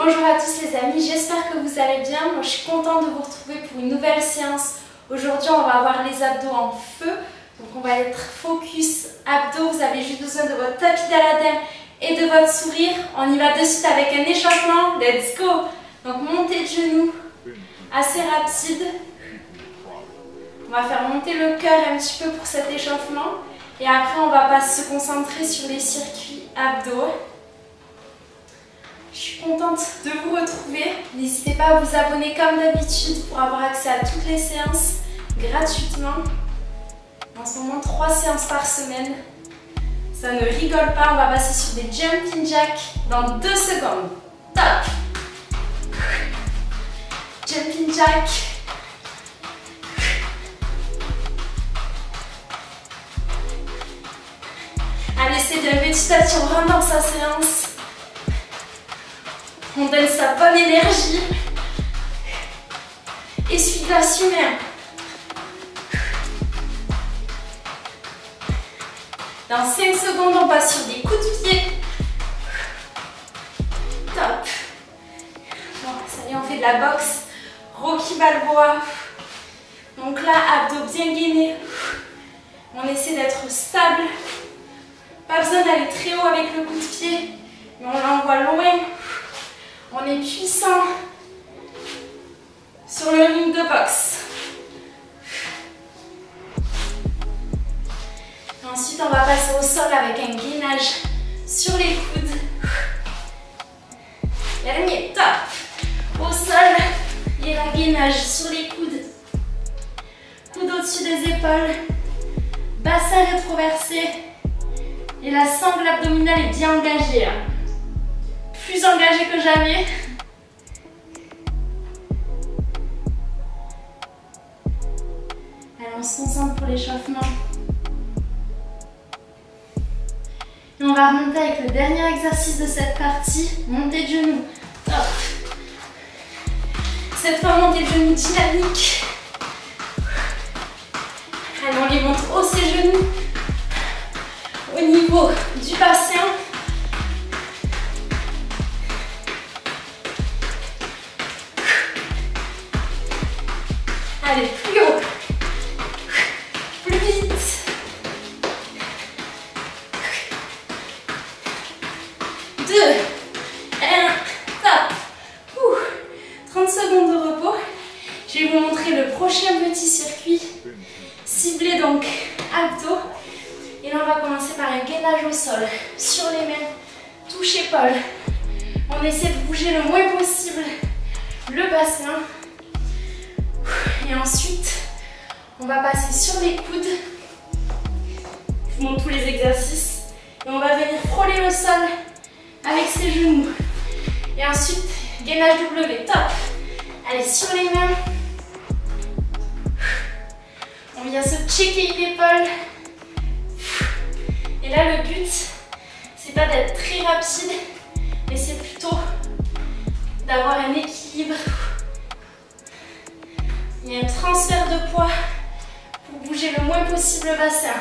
Bonjour à tous les amis, j'espère que vous allez bien. Moi je suis contente de vous retrouver pour une nouvelle séance. Aujourd'hui on va avoir les abdos en feu. Donc on va être focus abdos. Vous avez juste besoin de votre tapis d'Aladin et de votre sourire. On y va de suite avec un échauffement. Let's go! Donc montée de genoux assez rapide. On va faire monter le cœur un petit peu pour cet échauffement. Et après on va se concentrer sur les circuits abdos. Je suis contente de vous retrouver. N'hésitez pas à vous abonner comme d'habitude pour avoir accès à toutes les séances gratuitement. En ce moment, 3 séances par semaine. Ça ne rigole pas. On va passer sur des jumping jacks dans 2 secondes. Top! Jumping jack. Allez, c'est bien. Petit à petit, on rentre dans sa séance. On donne sa bonne énergie. Essuie-glace humain. Dans 5 secondes, on passe sur des coups de pied. Top. Bon, ça y est, on fait de la boxe. Rocky Balboa. Donc là, abdos bien gainés. On essaie d'être stable. Pas besoin d'aller très haut avec le coup de pied, mais on l'envoie loin. On est puissant sur le ring de boxe. Ensuite, on va passer au sol avec un gainage sur les coudes. Dernier, top. Au sol, il y a un gainage sur les coudes. Coude au-dessus des épaules. Bassin rétroversé. Et la sangle abdominale est bien engagée. Plus engagée que jamais. Allez, on se concentre pour l'échauffement. Et on va remonter avec le dernier exercice de cette partie, montée de genoux. Top. Cette fois, montée de genoux dynamique. Allez, on les monte haut ces genoux. Au niveau du bassin. Allez, plus haut. Plus vite. Deux, 1, top. 30 secondes de repos. Je vais vous montrer le prochain petit circuit. Ciblé donc abdos. Et là, on va commencer par un gainage au sol. Sur les mains, touche épaule. On essaie de bouger le moins possible le bassin. Et ensuite, on va passer sur les coudes. Je vous montre tous les exercices. Et on va venir frôler le sol avec ses genoux. Et ensuite, gainage W, top. Allez, sur les mains. On vient se checker l'épaule. Et là, le but, c'est pas d'être très rapide, mais c'est plutôt d'avoir un équilibre. Il y a un transfert de poids pour bouger le moins possible le bassin.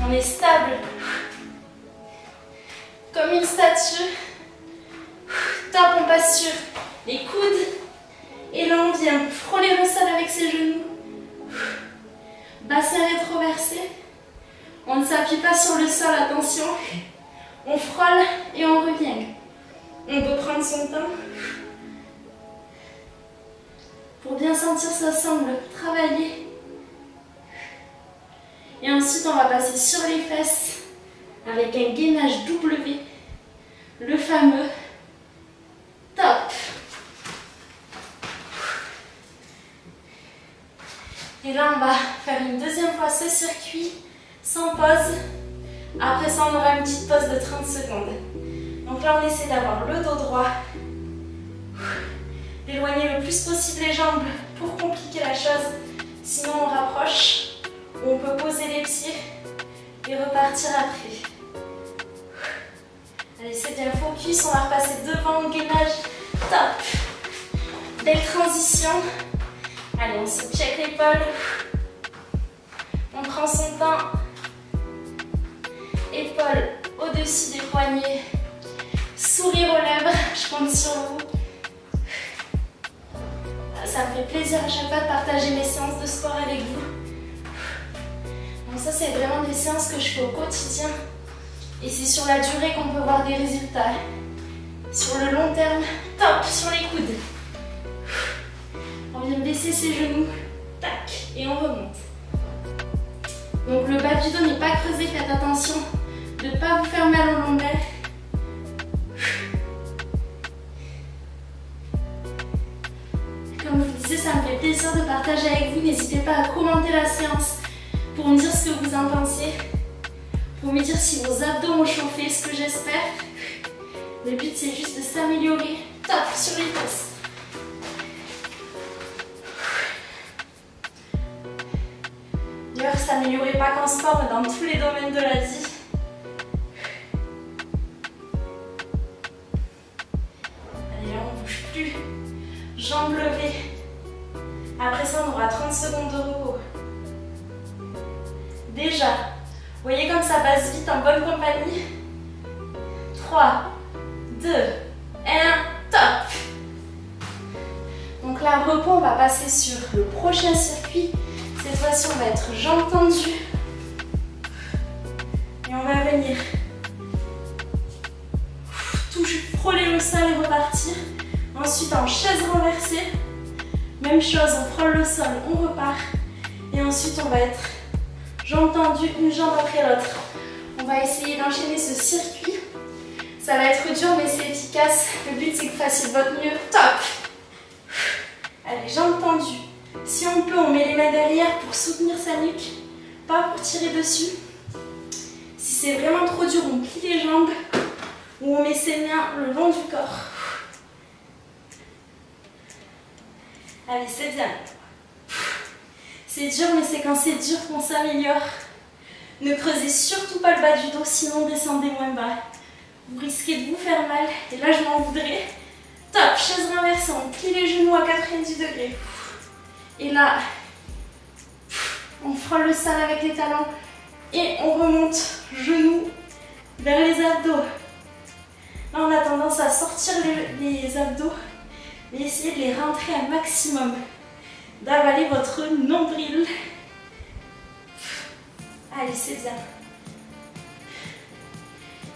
On est stable, comme une statue. Top, on passe sur les coudes. Et là, on vient frôler le sol avec ses genoux. Bassin rétroversé. On ne s'appuie pas sur le sol, attention. On frôle et on revient. On peut prendre son temps pour bien sentir sa sangle travailler. Et ensuite, on va passer sur les fesses avec un gainage W, le fameux top. Et là, on va faire une deuxième fois ce circuit sans pause. Après ça, on aura une petite pause de 30 secondes. Donc là, on essaie d'avoir le dos droit. D'éloigner le plus possible les jambes pour compliquer la chose. Sinon, on rapproche. On peut poser les pieds et repartir après. Allez, c'est bien focus. On va repasser devant le gainage. Top. Belle transition. Allez, on se check l'épaule. On prend son temps. Épaule au-dessus des poignets. Sourire aux lèvres. Je compte sur vous. fait plaisir à chaque fois de partager mes séances de sport avec vous. Donc ça, c'est vraiment des séances que je fais au quotidien. Et c'est sur la durée qu'on peut voir des résultats. Sur le long terme, top, sur les coudes. On vient baisser ses genoux, tac, et on remonte. Donc le bas du dos n'est pas creusé, faites attention de ne pas vous faire mal au lombaire. Comme je vous disais, ça me fait plaisir de partager avec vous. N'hésitez pas à commenter la séance pour me dire ce que vous en pensez, pour me dire si vos abdos ont chauffé, ce que j'espère. Le but, c'est juste de s'améliorer. Top, sur les fesses. D'ailleurs, s'améliorer pas qu'en sport, mais dans tous les domaines de la vie. Allez, là, on ne bouge plus. Jambes levées. Après ça, on aura 30 secondes de repos. Déjà, vous voyez comme ça passe vite en bonne compagnie. 3, 2, 1, top! Donc là, repos, on va passer sur le prochain circuit. Cette fois-ci, on va être jambes tendues. Et on va venir frôler le sol et repartir. Ensuite, en chaise renversée. Même chose, on frôle le sol, on repart. Et ensuite, on va être jambes tendues, une jambe après l'autre. On va essayer d'enchaîner ce circuit. Ça va être dur, mais c'est efficace. Le but, c'est que vous fassiez de votre mieux. Top! Allez, jambes tendues. Si on peut, on met les mains derrière pour soutenir sa nuque, pas pour tirer dessus. Si c'est vraiment trop dur, on plie les jambes ou on met ses mains le long du corps. Allez, c'est bien. C'est dur, mais c'est quand c'est dur qu'on s'améliore. Ne creusez surtout pas le bas du dos, sinon descendez moins bas. Vous risquez de vous faire mal, et là je m'en voudrais. Top, chaise renversée, on plie les genoux à 90 degrés. Et là, on frôle le sol avec les talons et on remonte genoux vers les abdos. Là, on a tendance à sortir les abdos, mais essayez de les rentrer un maximum. D'avaler votre nombril. Allez, c'est bien.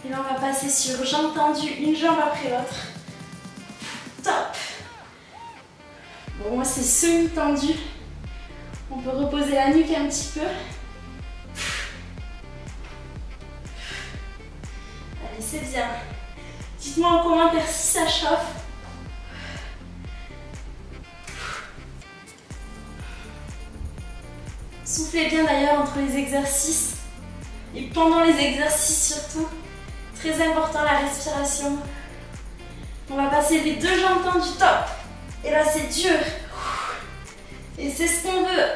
Et là, on va passer sur jambes tendues, une jambe après l'autre. Top! Bon, moi, c'est semi-tendu. On peut reposer la nuque un petit peu. Allez, c'est bien. Dites-moi en commentaire si ça chauffe. Soufflez bien d'ailleurs entre les exercices. Et pendant les exercices surtout. Très important la respiration. On va passer les deux jambes tendues, top. Et là c'est dur. Et c'est ce qu'on veut.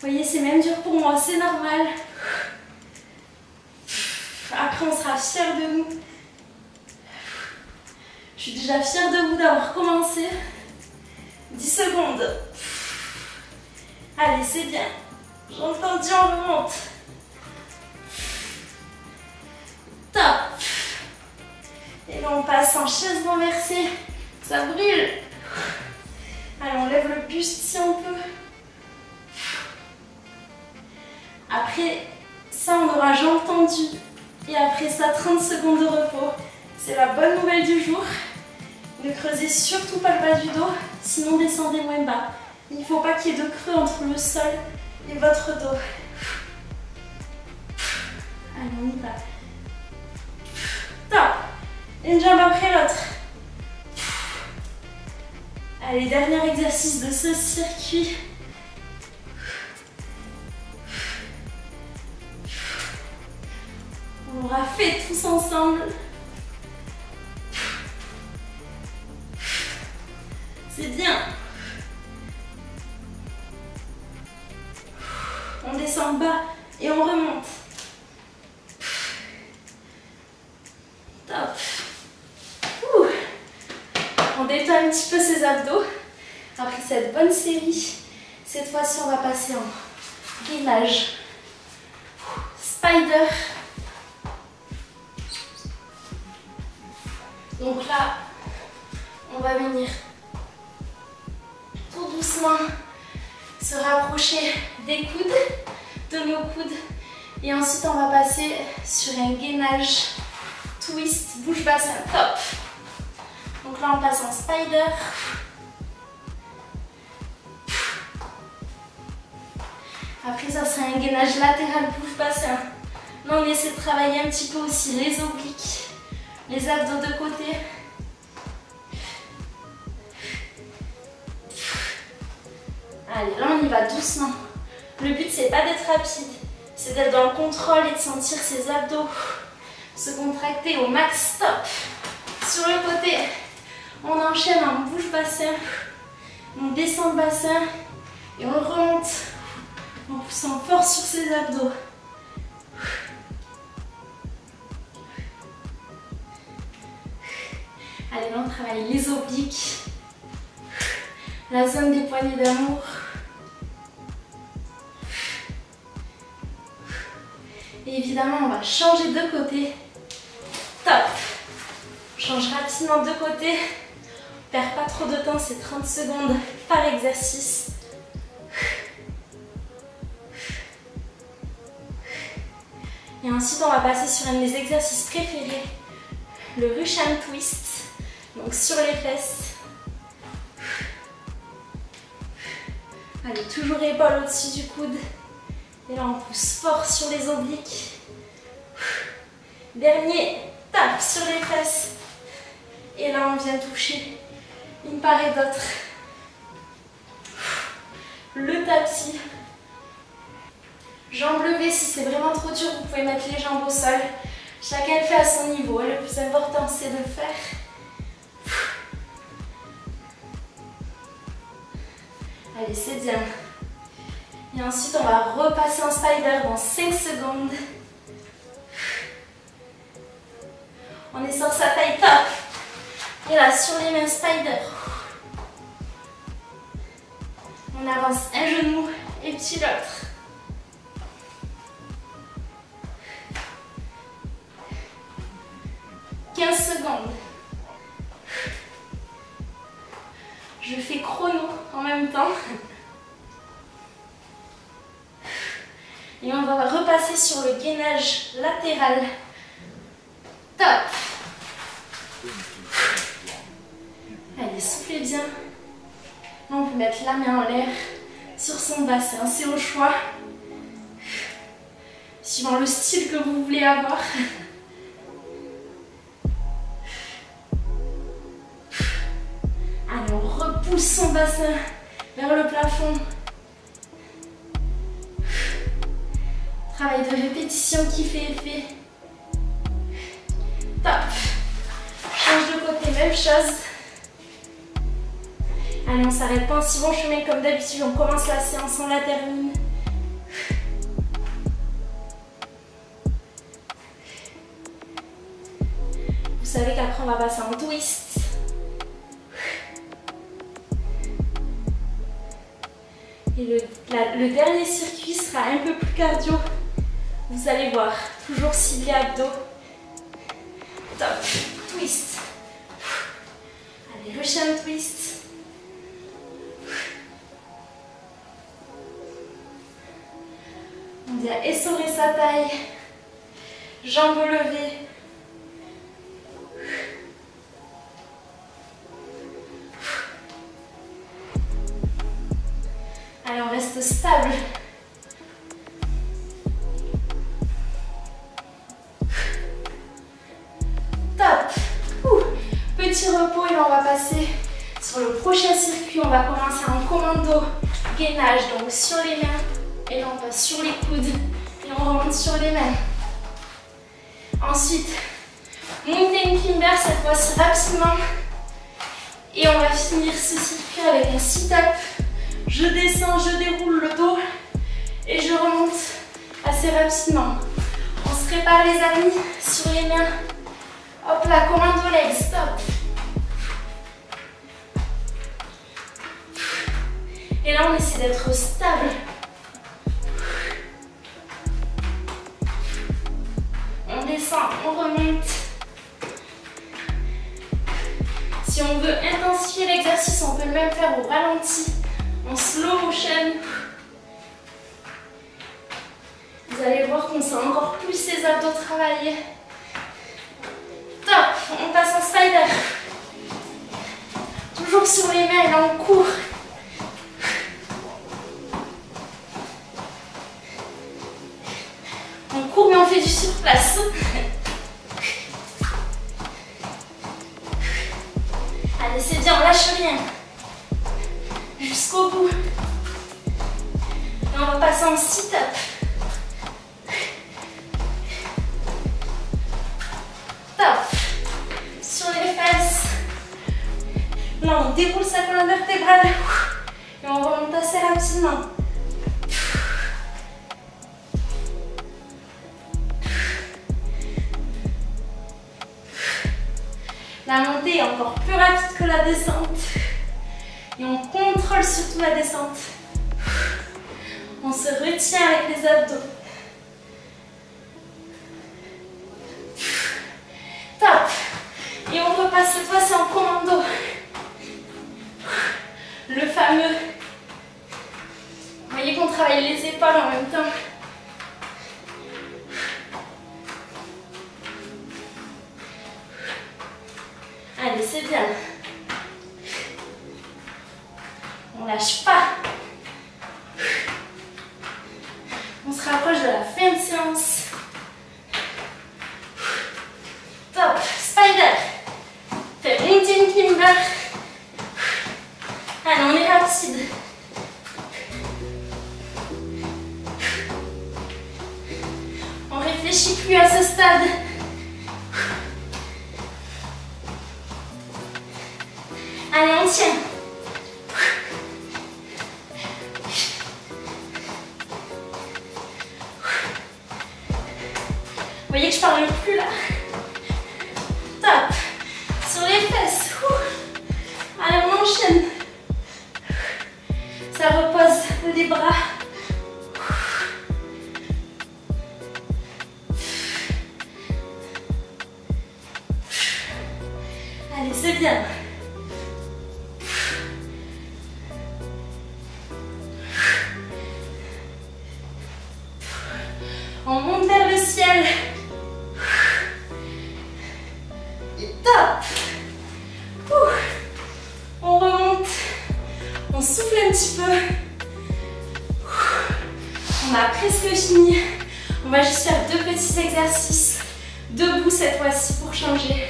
Vous voyez, c'est même dur pour moi, c'est normal. Après on sera fiers de nous. Je suis déjà fière de vous d'avoir commencé. 10 secondes. Allez, c'est bien. Jambes tendues, on remonte. Top. Et là, on passe en chaise renversée. Ça brûle. Allez, on lève le buste si on peut. Après ça, on aura jambes tendues. Et après ça, 30 secondes de repos. C'est la bonne nouvelle du jour. Ne creusez surtout pas le bas du dos, sinon descendez moins bas. Il ne faut pas qu'il y ait de creux entre le sol et votre dos. Allez, on y va. Top. Une jambe après l'autre. Allez, dernier exercice de ce circuit. On l'aura fait tous ensemble. C'est bien. On descend bas et on remonte. Top. Ouh. On détend un petit peu ses abdos. Après cette bonne série, cette fois-ci on va passer en gainage. Spider. Donc là, On va venir tout doucement se rapprocher des coudes, de nos coudes. Et ensuite, on va passer sur un gainage, twist, bouche bassin, top. Donc là, on passe en spider. Après, ça sera un gainage latéral, bouche bassin. Là, on essaie de travailler un petit peu aussi les obliques, les abdos de côté. Allez, là, on y va doucement. Le but, c'est pas d'être rapide. C'est d'être dans le contrôle et de sentir ses abdos se contracter au max. Stop. Sur le côté, on enchaîne en bouche bassin. On descend le bassin et on remonte en poussant fort sur ses abdos. Allez, là on travaille les obliques, la zone des poignées d'amour. Et évidemment, on va changer de côté. Top. On change rapidement de côté. On perd pas trop de temps, c'est 30 secondes par exercice. Et ensuite, on va passer sur un de mes exercices préférés, le Russian twist. Donc sur les fesses. Allez, toujours épaule au-dessus du coude. Et là, on pousse fort sur les obliques. Dernier, tape sur les fesses. Et là, on vient toucher une part et d'autre. Le tapis. Jambes levées, si c'est vraiment trop dur, vous pouvez mettre les jambes au sol. Chacun le fait à son niveau. Le plus important, c'est de le faire. Allez, c'est bien. Et ensuite, on va repasser en spider dans 5 secondes. On est sur sa taille, top. Et là, sur les mains, spider. On avance un genou et puis l'autre. « 15 secondes. Je fais chrono en même temps. Et on va repasser sur le gainage latéral. Top. Allez, soufflez bien. Là, on peut mettre la main en l'air sur son bassin. C'est au choix. Suivant le style que vous voulez avoir. Allez, on repousse son bassin vers le plafond. Travail de répétition qui fait effet. Top. Change de côté, même chose. Allez, on s'arrête pas en si bon chemin comme d'habitude. On commence la séance, on la termine. Vous savez qu'après, on va passer en twist. Et le dernier circuit sera un peu plus cardio. Vous allez voir, toujours ciblé abdos. Top. Twist. Allez, Russian twist. On vient essorer sa taille. Jambes levées. Allez, on reste stable. Top. Petit repos et là on va passer sur le prochain circuit. On va commencer en commando gainage, donc sur les mains. Et là on passe sur les coudes et on remonte sur les mains. Ensuite, mountain climber, cette fois-ci rapidement. Et on va finir ce circuit avec un sit-up. Je descends, je déroule le dos et je remonte assez rapidement. On se prépare les amis sur les mains. Hop là, commando legs, stop. Et là on essaie d'être stable. On descend, on remonte. Si Si on veut intensifier l'exercice, on peut le même faire au ralenti, en slow motion. Vous allez voir qu'on sent encore plus ses abdos travailler. Top, on passe en spider. Toujours sur les mains, là on court. On court mais on fait du surplace. Allez, c'est bien, on lâche rien. Jusqu'au bout. Et on va passer en sit-up. Top. Sur les fesses. Là, on déroule sa colonne vertébrale. Et on remonte assez rapidement. La montée est encore plus rapide que la descente. Et on contrôle surtout la descente. On se retient avec les abdos. Top. Et on repasse cette fois-ci en commando. Le fameux. Vous voyez qu'on travaille les épaules en même temps. Allez, c'est bien. On lâche pas. On se rapproche de la fin de séance. Top. Spider. Fais monter une climber. Allez, on est rapide. On réfléchit plus à ce stade. Allez, on tient. Vous voyez que je parle plus là. Top. Sur les fesses. Allez, on enchaîne. Ça repose les bras. Allez, c'est bien. On monte vers le ciel. Et top. On remonte. On souffle un petit peu. On a presque fini. On va juste faire 2 petits exercices. Debout cette fois-ci pour changer.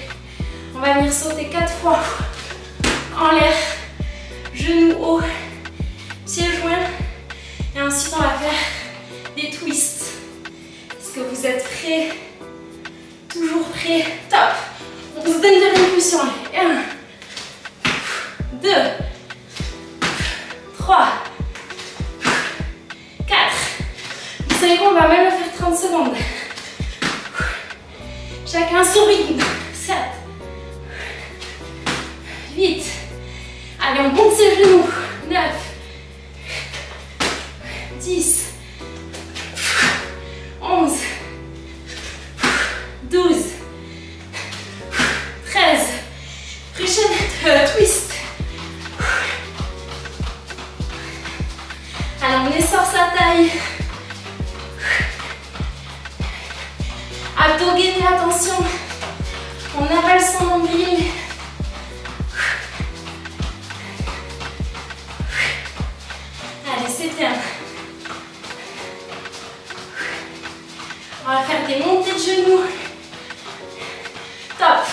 On va venir sauter 4 fois en l'air. Genoux hauts, pieds joints. Et ensuite on va faire des twists. Est-ce que vous êtes prêts? Toujours prêts? Top. On se donne de l'impulsion. 1, 2, 3, 4. Vous savez quoi, on va même le faire 30 secondes. Chacun son rythme. 7, 8. Allez, on monte ses genoux. 9, 10, 11, 12, 13. Prochaine twist. Alors on essore sa taille. Abdos gainés, attention. On avale son nombril. Allez, c'est bien. On va faire des montées de genoux. Top.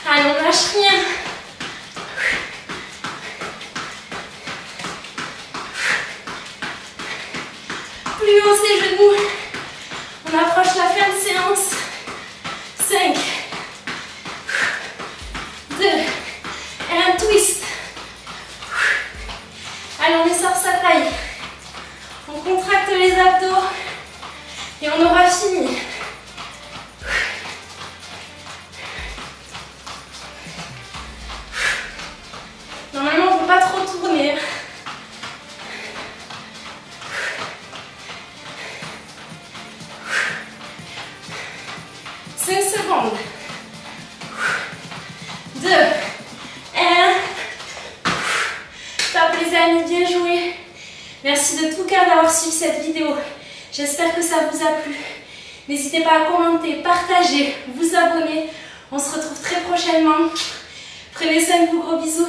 Allez, on lâche rien. Plus haut ses genoux. On approche la fin de séance. 5, 2, et un twist. Allez, on essore sa taille. On contracte les abdos et on aura fini. Normalement, on ne peut pas trop tourner. 5 secondes. 2, 1. Top les amis, bien joué. Merci de tout cœur d'avoir suivi cette vidéo. J'espère que ça vous a plu. N'hésitez pas à commenter, partager, vous abonner. On se retrouve très prochainement. Prenez soin de vous, gros bisous.